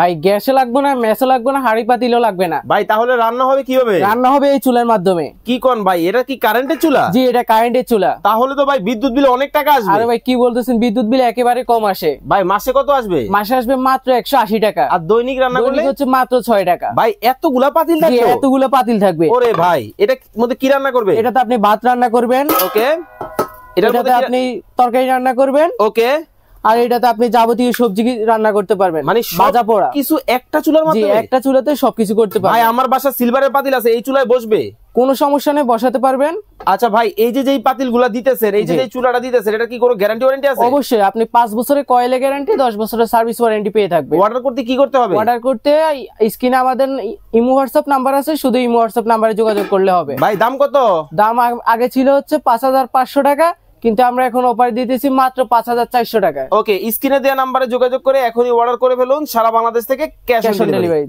ভাই গ্যাসে লাগবে না, মেসে লাগবে না, হাড়ি পাতিলও লাগবে না ভাই। তাহলে রান্না হবে কিভাবে? রান্না হবে এই চুলার মাধ্যমে। কি কোন ভাই, এটা কি কারেন্টের চুলা? জি, এটা কারেন্টের চুলা। তাহলে তো ভাই বিদ্যুৎ বিল অনেক টাকা আসবে। আরে ভাই কি বলতেছেন, বিদ্যুৎ বিল একেবারে কম আসে ভাই। মাসে কত আসবে? মাসে আসবে মাত্র 180 টাকা। আর দৈনিক রান্না করলে হচ্ছে মাত্র 6 টাকা। ভাই এতগুলা পাতিল থাকবে? এতগুলো পাতিল থাকবে। ওরে ভাই, এটা মধ্যে কি রান্না করবে? এটাতে আপনি ভাত রান্না করবেন। ওকে। এটাতে আপনি তরকারি রান্না করবেন। ওকে। আর এটাতে আপনি যাবতীয় সবজি রান্না করতে পারবেন, মানে ভাজা পোড়া কিছু একটা চুলার মাধ্যমে। জি, একটা চুলাতে সবকিছু করতে পারবেন। ভাই আমার বাসা সিলভারের পাতিল আছে, এই চুলায় বসবে? কোনো সমস্যা নেই, বসাতে পারবেন। আচ্ছা ভাই, এই যে যেই পাতিলগুলা দিতেছেন, এই যে যেই চুলাটা দিতেছেন, এটা কি কোনো গ্যারান্টি ওয়ারেন্টি আছে? অবশ্যই, আপনি 5 বছরের কয়েলে গ্যারান্টি, 10 বছরের সার্ভিস ওয়ারেন্টি পেয়ে থাকবেন। অর্ডার করতে কি করতে হবে? অর্ডার করতে স্ক্রিনে আমাদের ইমো হোয়াটসঅ্যাপ নাম্বার আছে, শুধু ইমো হোয়াটসঅ্যাপ নাম্বারে যোগাযোগ করলে হবে। ভাই দাম কত? দাম আগে ছিল হচ্ছে 5500 টাকা, কিন্তু আমরা এখন অফার দিতেছি মাত্র 5400 টাকা। ওকে, স্ক্রিনে দেওয়া নাম্বারে যোগাযোগ করে এখনই অর্ডার করে ফেলুন, সারা বাংলাদেশ থেকে ক্যাশ অন ডেলিভারি।